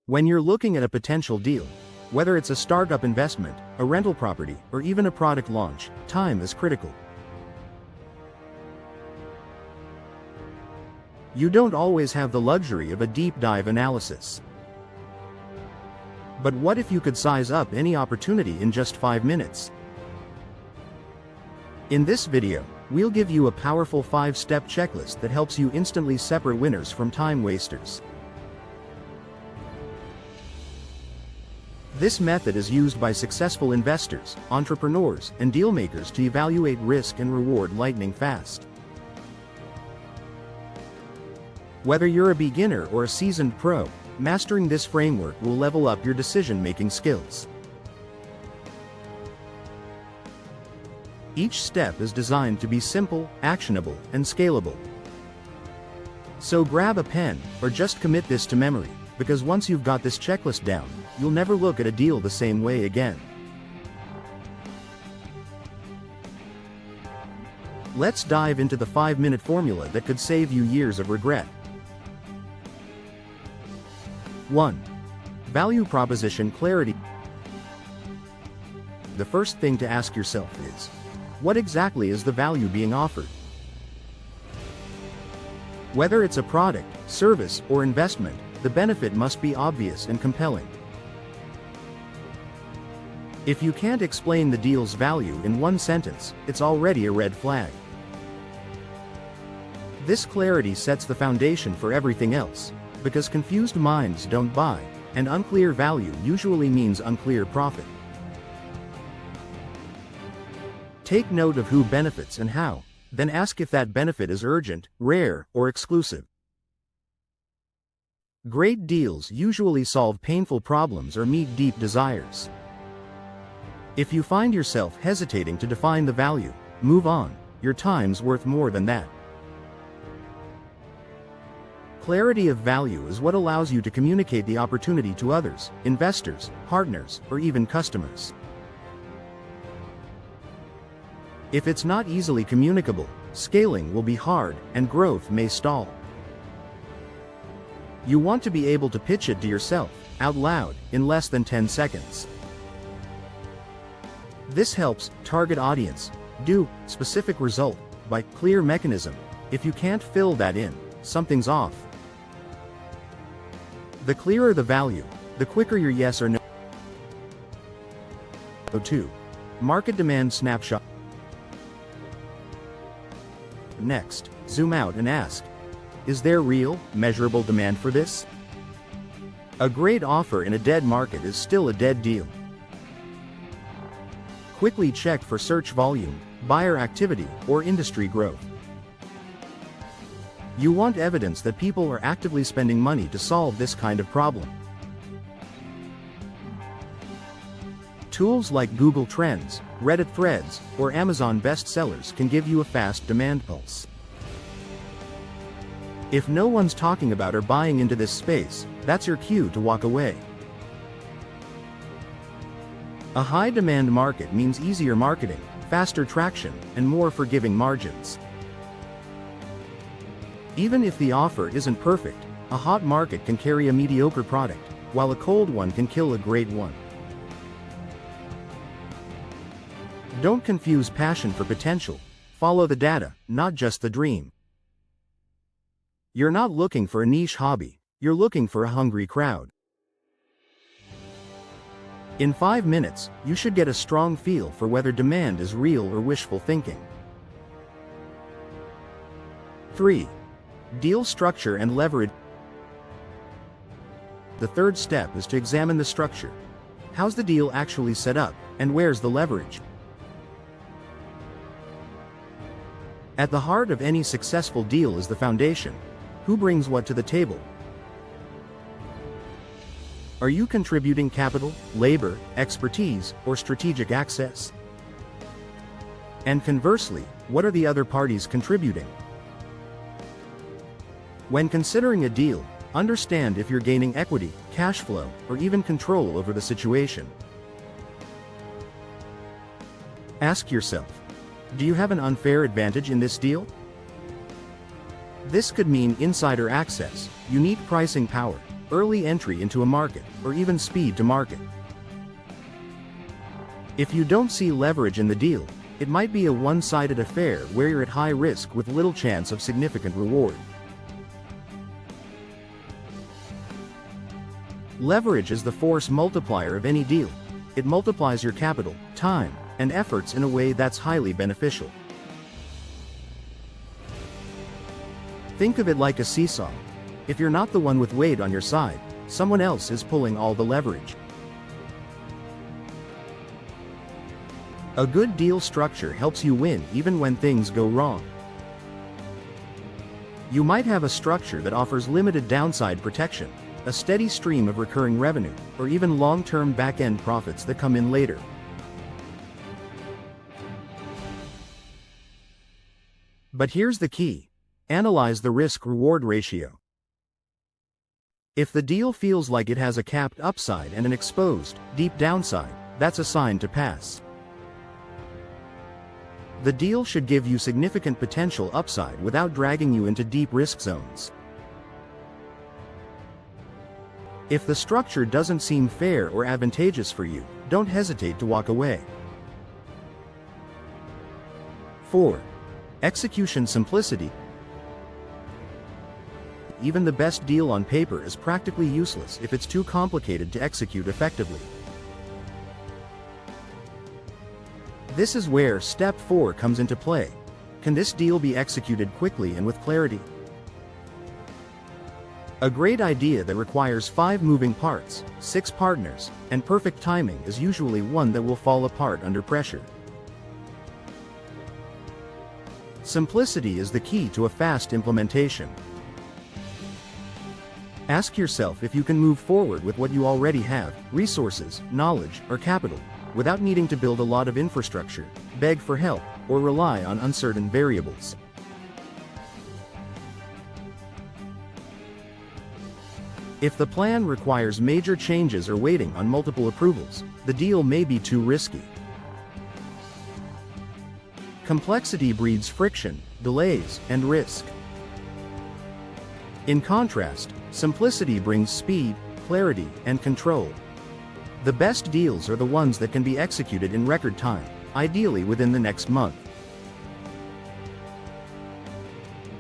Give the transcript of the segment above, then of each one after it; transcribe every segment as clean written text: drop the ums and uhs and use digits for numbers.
When you're looking at a potential deal, whether it's a startup investment, a rental property, or even a product launch, time is critical. You don't always have the luxury of a deep dive analysis. But what if you could size up any opportunity in just 5 minutes? In this video, we'll give you a powerful 5-step checklist that helps you instantly separate winners from time wasters. This method is used by successful investors, entrepreneurs, and dealmakers to evaluate risk and reward lightning fast. Whether you're a beginner or a seasoned pro, mastering this framework will level up your decision-making skills. Each step is designed to be simple, actionable, and scalable. So grab a pen, or just commit this to memory, because once you've got this checklist down, you'll never look at a deal the same way again. Let's dive into the 5-minute formula that could save you years of regret. 1. Value proposition clarity. The first thing to ask yourself is, what exactly is the value being offered? Whether it's a product, service, or investment, the benefit must be obvious and compelling. If you can't explain the deal's value in one sentence, it's already a red flag. This clarity sets the foundation for everything else, because confused minds don't buy, and unclear value usually means unclear profit. Take note of who benefits and how, then ask if that benefit is urgent, rare, or exclusive. Great deals usually solve painful problems or meet deep desires. If you find yourself hesitating to define the value, move on. Your time's worth more than that. Clarity of value is what allows you to communicate the opportunity to others, investors, partners, or even customers. If it's not easily communicable, scaling will be hard, and growth may stall. You want to be able to pitch it to yourself, out loud, in less than 10 seconds. This helps target audience, do specific result, by clear mechanism. If you can't fill that in, something's off. The clearer the value, the quicker your yes or no. 2. Market demand snapshot. Next, zoom out and ask, is there real, measurable demand for this? A great offer in a dead market is still a dead deal. Quickly check for search volume, buyer activity, or industry growth. You want evidence that people are actively spending money to solve this kind of problem. Tools like Google Trends, Reddit Threads, or Amazon bestsellers can give you a fast demand pulse. If no one's talking about or buying into this space, that's your cue to walk away. A high-demand market means easier marketing, faster traction, and more forgiving margins. Even if the offer isn't perfect, a hot market can carry a mediocre product, while a cold one can kill a great one. Don't confuse passion for potential. Follow the data, not just the dream. You're not looking for a niche hobby, you're looking for a hungry crowd. In 5 minutes, you should get a strong feel for whether demand is real or wishful thinking. 3. Deal structure and leverage. The third step is to examine the structure. How's the deal actually set up, and where's the leverage? At the heart of any successful deal is the foundation. Who brings what to the table? Are you contributing capital, labor, expertise, or strategic access? And conversely, what are the other parties contributing? When considering a deal, understand if you're gaining equity, cash flow, or even control over the situation. Ask yourself, do you have an unfair advantage in this deal? This could mean insider access, unique pricing power, early entry into a market, or even speed to market. If you don't see leverage in the deal, it might be a one-sided affair where you're at high risk with little chance of significant reward. Leverage is the force multiplier of any deal. It multiplies your capital, time, and efforts in a way that's highly beneficial. Think of it like a seesaw. If you're not the one with weight on your side, someone else is pulling all the leverage. A good deal structure helps you win even when things go wrong. You might have a structure that offers limited downside protection, a steady stream of recurring revenue, or even long-term back-end profits that come in later. But here's the key. Analyze the risk-reward ratio. If the deal feels like it has a capped upside and an exposed, deep downside, that's a sign to pass. The deal should give you significant potential upside without dragging you into deep risk zones. If the structure doesn't seem fair or advantageous for you, don't hesitate to walk away. 4. Execution simplicity. Even the best deal on paper is practically useless if it's too complicated to execute effectively. This is where step 4 comes into play. Can this deal be executed quickly and with clarity? A great idea that requires 5 moving parts, 6 partners, and perfect timing is usually one that will fall apart under pressure. Simplicity is the key to a fast implementation. Ask yourself if you can move forward with what you already have, resources, knowledge, or capital, without needing to build a lot of infrastructure, beg for help, or rely on uncertain variables. If the plan requires major changes or waiting on multiple approvals, the deal may be too risky. Complexity breeds friction, delays, and risk. In contrast, simplicity brings speed, clarity, and control. The best deals are the ones that can be executed in record time, ideally within the next month.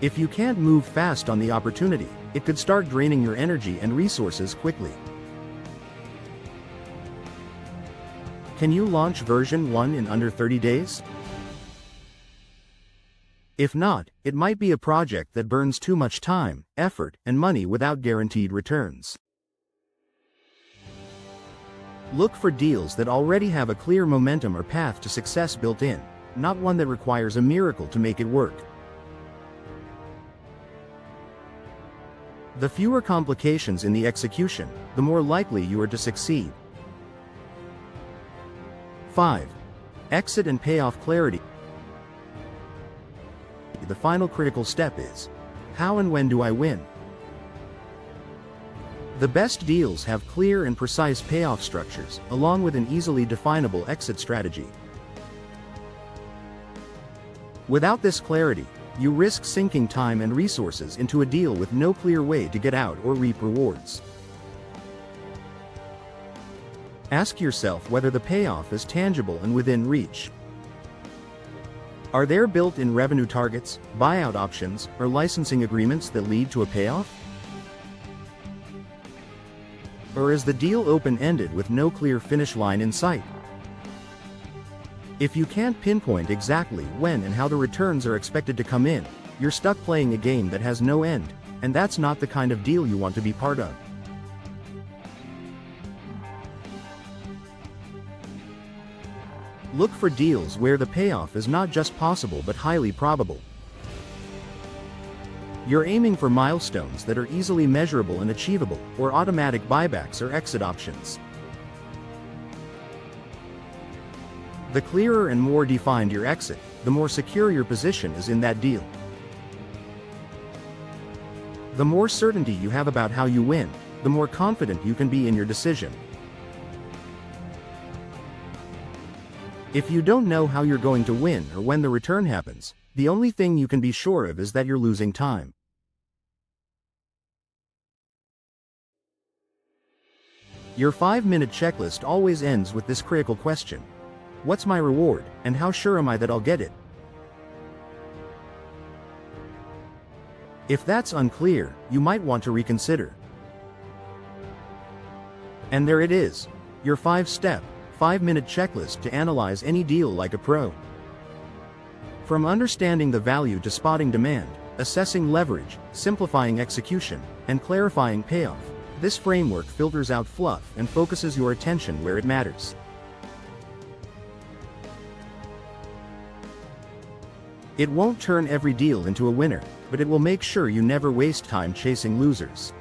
If you can't move fast on the opportunity, it could start draining your energy and resources quickly. Can you launch version 1 in under 30 days? If not, it might be a project that burns too much time, effort, and money without guaranteed returns. Look for deals that already have a clear momentum or path to success built in, not one that requires a miracle to make it work. The fewer complications in the execution, the more likely you are to succeed. 5. Exit and payoff clarity. The final critical step is, how and when do I win? The best deals have clear and precise payoff structures, along with an easily definable exit strategy. Without this clarity, you risk sinking time and resources into a deal with no clear way to get out or reap rewards. Ask yourself whether the payoff is tangible and within reach. Are there built-in revenue targets, buyout options, or licensing agreements that lead to a payoff? Or is the deal open-ended with no clear finish line in sight? If you can't pinpoint exactly when and how the returns are expected to come in, you're stuck playing a game that has no end, and that's not the kind of deal you want to be part of. Look for deals where the payoff is not just possible but highly probable. You're aiming for milestones that are easily measurable and achievable, or automatic buybacks or exit options. The clearer and more defined your exit, the more secure your position is in that deal. The more certainty you have about how you win, the more confident you can be in your decision. If you don't know how you're going to win or when the return happens, the only thing you can be sure of is that you're losing time. Your 5-minute checklist always ends with this critical question. What's my reward, and how sure am I that I'll get it? If that's unclear, you might want to reconsider. And there it is, your 5-step, 5-minute checklist to analyze any deal like a pro. From understanding the value to spotting demand, assessing leverage, simplifying execution, and clarifying payoff, this framework filters out fluff and focuses your attention where it matters. It won't turn every deal into a winner, but it will make sure you never waste time chasing losers.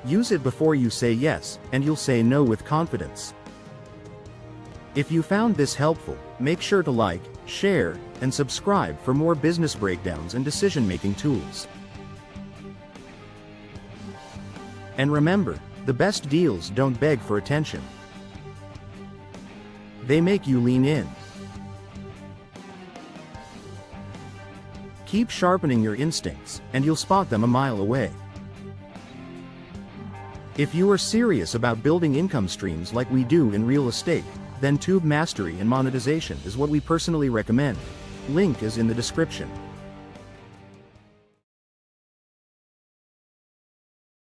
Use it before you say yes, and you'll say no with confidence. If you found this helpful, make sure to like, share, and subscribe for more business breakdowns and decision-making tools. And remember, the best deals don't beg for attention. They make you lean in. Keep sharpening your instincts, and you'll spot them a mile away. If you are serious about building income streams like we do in real estate, then Tube Mastery and Monetization is what we personally recommend. Link is in the description.